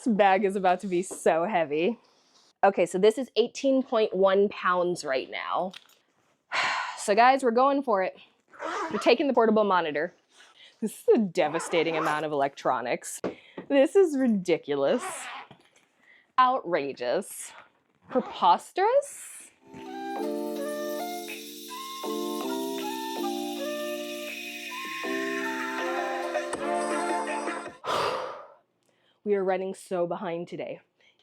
This bag is about to be so heavy. Okay, so this is 18.1 pounds right now. So guys, we're going for it. We're taking the portable monitor. This is a devastating amount of electronics. This is ridiculous. Outrageous. Preposterous? We are running so behind today.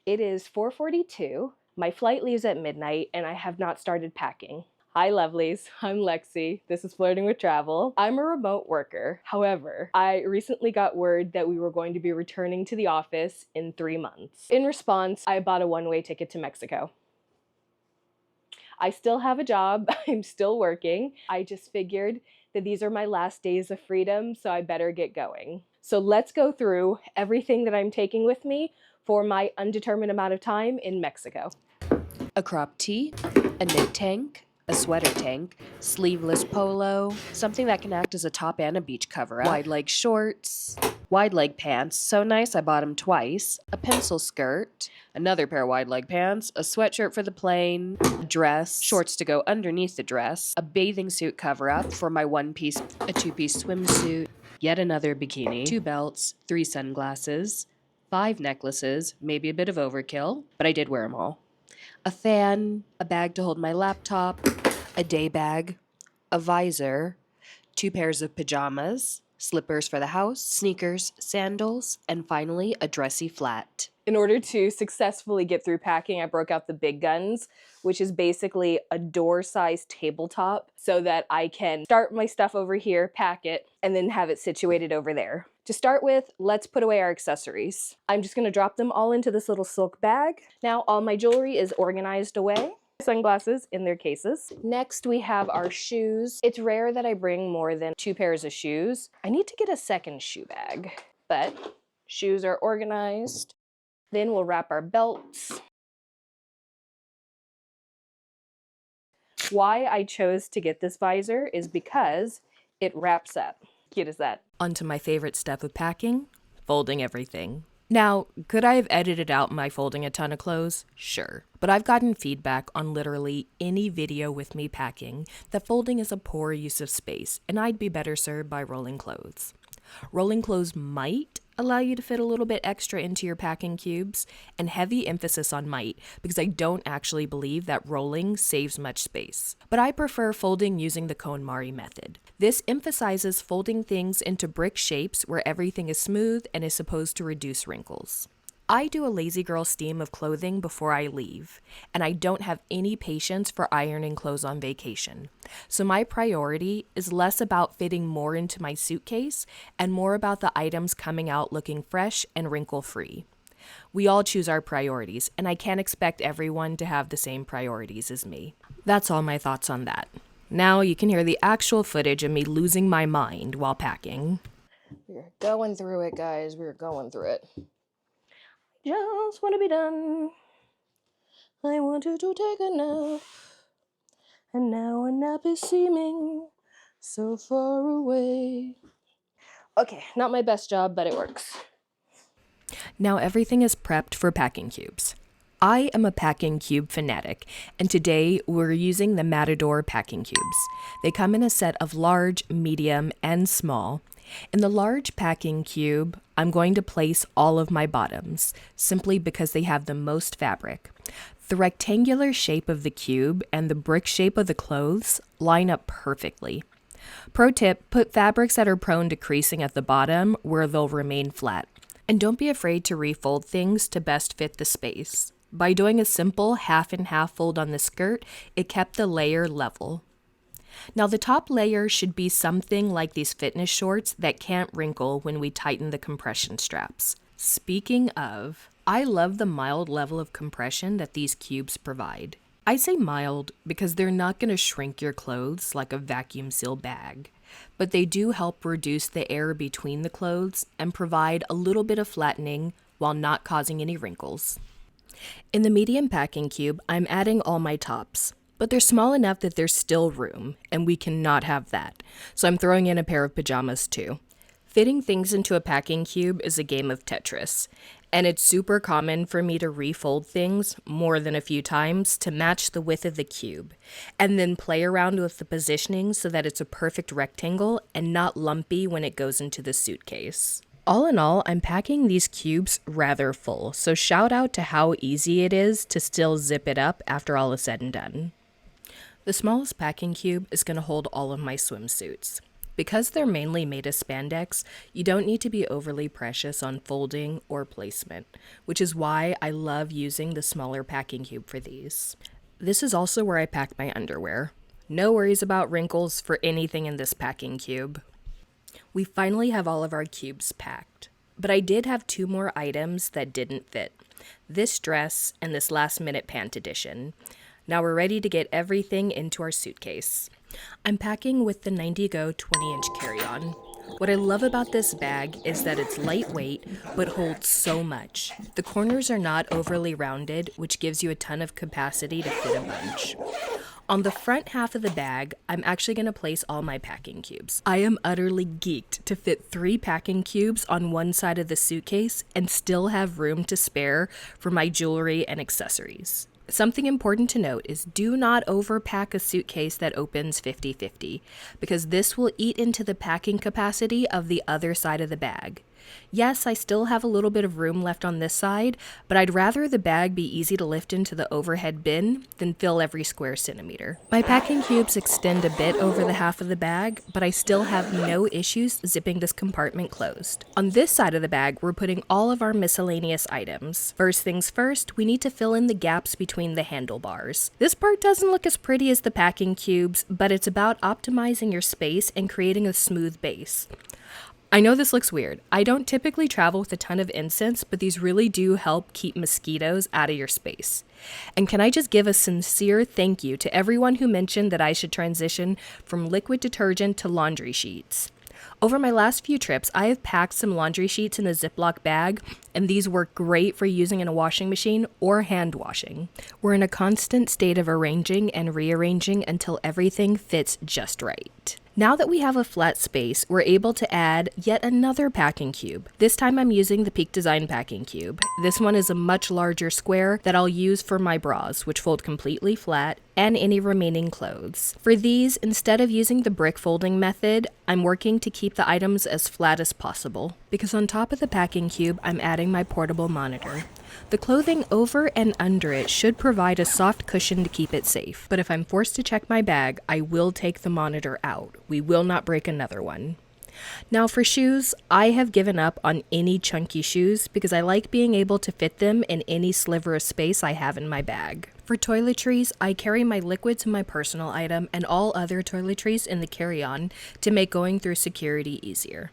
It is 4:42. My flight leaves at midnight and I have not started packing. Hi lovelies, I'm Lexi. This is Flirting with Travel. I'm a remote worker. However, I recently got word that we were going to be returning to the office in 3 months. In response, I bought a one-way ticket to Mexico. I still have a job, I'm still working. I just figured that these are my last days of freedom, so I better get going. So let's go through everything that I'm taking with me for my undetermined amount of time in Mexico. A crop tee, a knit tank, a sweater tank, sleeveless polo, something that can act as a top and a beach cover-up, wide leg shorts, wide leg pants, so nice I bought them twice, a pencil skirt, another pair of wide leg pants, a sweatshirt for the plane, a dress, shorts to go underneath the dress, a bathing suit cover-up for my one-piece, a two-piece swimsuit, yet another bikini, 2 belts, 3 sunglasses, 5 necklaces, maybe a bit of overkill, but I did wear them all. A fan, a bag to hold my laptop, a day bag, a visor, 2 pairs of pajamas, slippers for the house, sneakers, sandals, and finally a dressy flat. In order to successfully get through packing, I broke out the big guns, which is basically a door-sized tabletop so that I can start my stuff over here, pack it, and then have it situated over there. To start with, let's put away our accessories. I'm just gonna drop them all into this little silk bag. Now all my jewelry is organized away. Sunglasses in their cases. Next we have our shoes. It's rare that I bring more than 2 pairs of shoes. I need to get a second shoe bag, but shoes are organized. Then we'll wrap our belts. Why I chose to get this visor is because it wraps up. Cute as that. Onto my favorite step of packing, folding everything. Now, could I have edited out my folding a ton of clothes? Sure. But I've gotten feedback on literally any video with me packing that folding is a poor use of space, and I'd be better served by rolling clothes. Rolling clothes might allow you to fit a little bit extra into your packing cubes, and heavy emphasis on might, because I don't actually believe that rolling saves much space. But I prefer folding using the KonMari method. This emphasizes folding things into brick shapes where everything is smooth and is supposed to reduce wrinkles. I do a lazy girl steam of clothing before I leave, and I don't have any patience for ironing clothes on vacation. So my priority is less about fitting more into my suitcase and more about the items coming out looking fresh and wrinkle-free. We all choose our priorities, and I can't expect everyone to have the same priorities as me. That's all my thoughts on that. Now you can hear the actual footage of me losing my mind while packing. We're going through it, guys. We're going through it. Just want to be done. I wanted to take a nap, and now a nap is seeming so far away. Okay, not my best job, but it works. Now everything is prepped for packing cubes. I am a packing cube fanatic, and today we're using the Matador packing cubes. They come in a set of large, medium, and small. In the large packing cube, I'm going to place all of my bottoms, simply because they have the most fabric. The rectangular shape of the cube and the brick shape of the clothes line up perfectly. Pro tip, put fabrics that are prone to creasing at the bottom where they'll remain flat. And don't be afraid to refold things to best fit the space. By doing a simple half and half fold on the skirt, it kept the layer level. Now the top layer should be something like these fitness shorts that can't wrinkle when we tighten the compression straps. Speaking of, I love the mild level of compression that these cubes provide. I say mild because they're not going to shrink your clothes like a vacuum seal bag, but they do help reduce the air between the clothes and provide a little bit of flattening while not causing any wrinkles. In the medium packing cube, I'm adding all my tops. But they're small enough that there's still room, and we cannot have that. So I'm throwing in a pair of pajamas too. Fitting things into a packing cube is a game of Tetris, And it's super common for me to refold things more than a few times to match the width of the cube, and then play around with the positioning so that it's a perfect rectangle and not lumpy when it goes into the suitcase. All in all, I'm packing these cubes rather full, so shout out to how easy it is to still zip it up after all is said and done. The smallest packing cube is going to hold all of my swimsuits. Because they're mainly made of spandex, you don't need to be overly precious on folding or placement, which is why I love using the smaller packing cube for these. This is also where I pack my underwear. No worries about wrinkles for anything in this packing cube. We finally have all of our cubes packed, but I did have 2 more items that didn't fit. This dress and this last-minute pant edition. Now we're ready to get everything into our suitcase. I'm packing with the 90Go 20-inch carry-on. What I love about this bag is that it's lightweight, but holds so much. The corners are not overly rounded, which gives you a ton of capacity to fit a bunch. On the front half of the bag, I'm actually going to place all my packing cubes. I am utterly geeked to fit 3 packing cubes on one side of the suitcase and still have room to spare for my jewelry and accessories. Something important to note is do not overpack a suitcase that opens 50-50, because this will eat into the packing capacity of the other side of the bag. Yes, I still have a little bit of room left on this side, but I'd rather the bag be easy to lift into the overhead bin than fill every square centimeter. My packing cubes extend a bit over the half of the bag, but I still have no issues zipping this compartment closed. On this side of the bag, we're putting all of our miscellaneous items. First things first, we need to fill in the gaps between the handlebars. This part doesn't look as pretty as the packing cubes, but it's about optimizing your space and creating a smooth base. I know this looks weird. I don't typically travel with a ton of incense, but these really do help keep mosquitoes out of your space. And can I just give a sincere thank you to everyone who mentioned that I should transition from liquid detergent to laundry sheets. Over my last few trips, I have packed some laundry sheets in a Ziploc bag, and these work great for using in a washing machine or hand washing. We're in a constant state of arranging and rearranging until everything fits just right. Now that we have a flat space, we're able to add yet another packing cube. This time I'm using the Peak Design packing cube. This one is a much larger square that I'll use for my bras, which fold completely flat, and any remaining clothes. For these, instead of using the brick folding method, I'm working to keep the items as flat as possible. Because on top of the packing cube, I'm adding my portable monitor. The clothing over and under it should provide a soft cushion to keep it safe. But if I'm forced to check my bag, I will take the monitor out. We will not break another one. Now for shoes, I have given up on any chunky shoes because I like being able to fit them in any sliver of space I have in my bag. For toiletries, I carry my liquids in my personal item and all other toiletries in the carry-on to make going through security easier.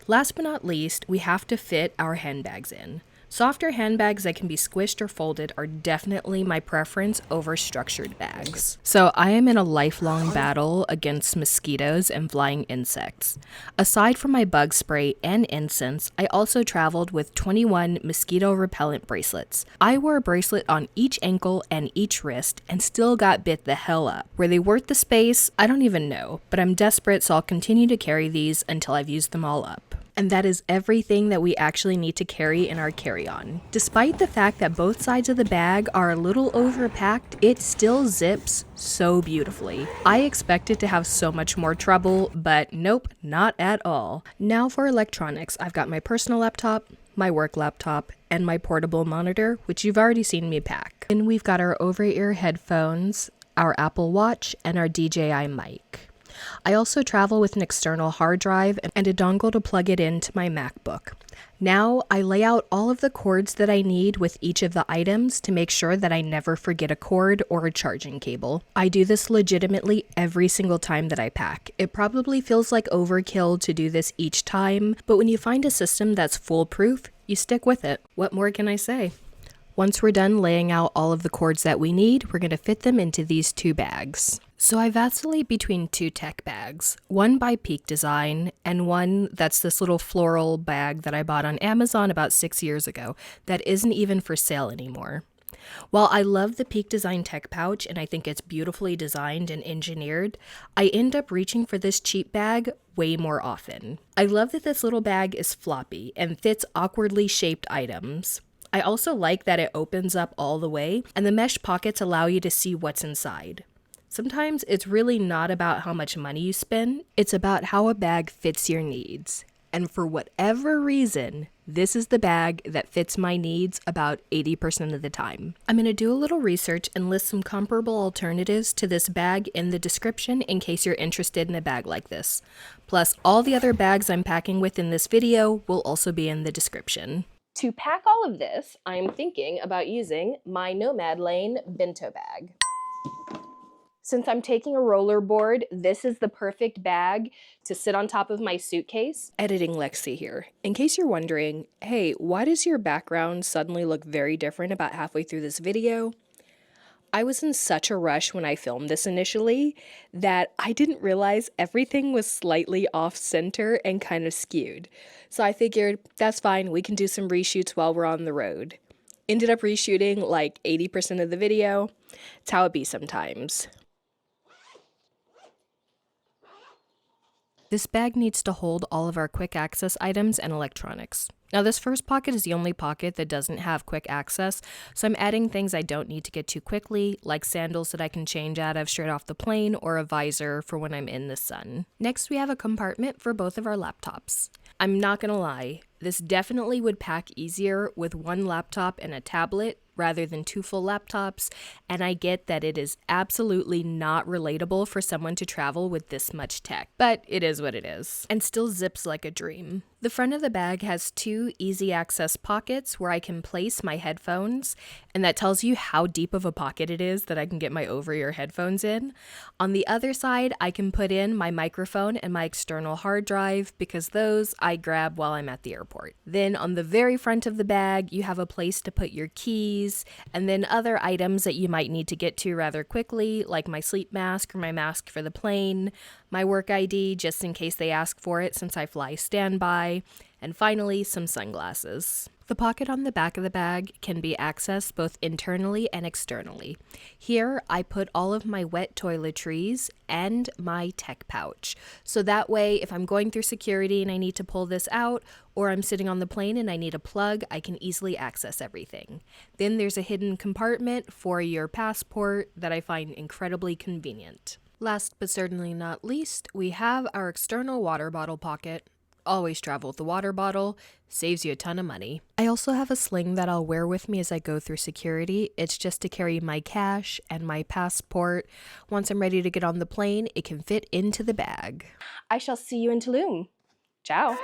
Last but not least, we have to fit our handbags in. Softer handbags that can be squished or folded are definitely my preference over structured bags. So I am in a lifelong battle against mosquitoes and flying insects. Aside from my bug spray and incense, I also traveled with 21 mosquito repellent bracelets. I wore a bracelet on each ankle and each wrist and still got bit the hell up. Were they worth the space? I don't even know, but I'm desperate, so I'll continue to carry these until I've used them all up. And that is everything that we actually need to carry in our carry-on. Despite the fact that both sides of the bag are a little overpacked, it still zips so beautifully. I expected to have so much more trouble, but nope, not at all. Now for electronics, I've got my personal laptop, my work laptop, and my portable monitor, which you've already seen me pack. And we've got our over-ear headphones, our Apple Watch, and our DJI mic. I also travel with an external hard drive and a dongle to plug it into my MacBook. Now I lay out all of the cords that I need with each of the items to make sure that I never forget a cord or a charging cable. I do this legitimately every single time that I pack. It probably feels like overkill to do this each time, but when you find a system that's foolproof, you stick with it. What more can I say? Once we're done laying out all of the cords that we need, we're going to fit them into these 2 bags. So I vacillate between 2 tech bags, one by Peak Design and one that's this little floral bag that I bought on Amazon about 6 years ago that isn't even for sale anymore. While I love the Peak Design Tech pouch and I think it's beautifully designed and engineered, I end up reaching for this cheap bag way more often. I love that this little bag is floppy and fits awkwardly shaped items. I also like that it opens up all the way and the mesh pockets allow you to see what's inside. Sometimes it's really not about how much money you spend, it's about how a bag fits your needs. And for whatever reason, this is the bag that fits my needs about 80% of the time. I'm going to do a little research and list some comparable alternatives to this bag in the description in case you're interested in a bag like this. Plus, all the other bags I'm packing with in this video will also be in the description. To pack all of this, I'm thinking about using my Nomad Lane bento bag. Since I'm taking a rollerboard, this is the perfect bag to sit on top of my suitcase. Editing Lexi here. In case you're wondering, hey, why does your background suddenly look very different about halfway through this video? I was in such a rush when I filmed this initially that I didn't realize everything was slightly off center and kind of skewed. So I figured, that's fine, we can do some reshoots while we're on the road. Ended up reshooting like 80% of the video. It's how it be sometimes. This bag needs to hold all of our quick access items and electronics. Now this first pocket is the only pocket that doesn't have quick access, so I'm adding things I don't need to get to quickly, like sandals that I can change out of straight off the plane or a visor for when I'm in the sun. Next we have a compartment for both of our laptops. I'm not gonna lie, this definitely would pack easier with one laptop and a tablet rather than two full laptops, and I get that it is absolutely not relatable for someone to travel with this much tech, but it is what it is, and still zips like a dream. The front of the bag has two easy access pockets where I can place my headphones, and that tells you how deep of a pocket it is that I can get my over-ear headphones in. On the other side, I can put in my microphone and my external hard drive because those I grab while I'm at the airport. Then on the very front of the bag, you have a place to put your keys, and then other items that you might need to get to rather quickly, like my sleep mask or my mask for the plane, my work ID just in case they ask for it since I fly standby, and finally some sunglasses. The pocket on the back of the bag can be accessed both internally and externally. Here I put all of my wet toiletries and my tech pouch. So that way if I'm going through security and I need to pull this out, or I'm sitting on the plane and I need a plug, I can easily access everything. Then there's a hidden compartment for your passport that I find incredibly convenient. Last but certainly not least, we have our external water bottle pocket. Always travel with the water bottle, saves you a ton of money. I also have a sling that I'll wear with me as I go through security. It's just to carry my cash and my passport. Once I'm ready to get on the plane, it can fit into the bag. I shall see you in Tulum. Ciao.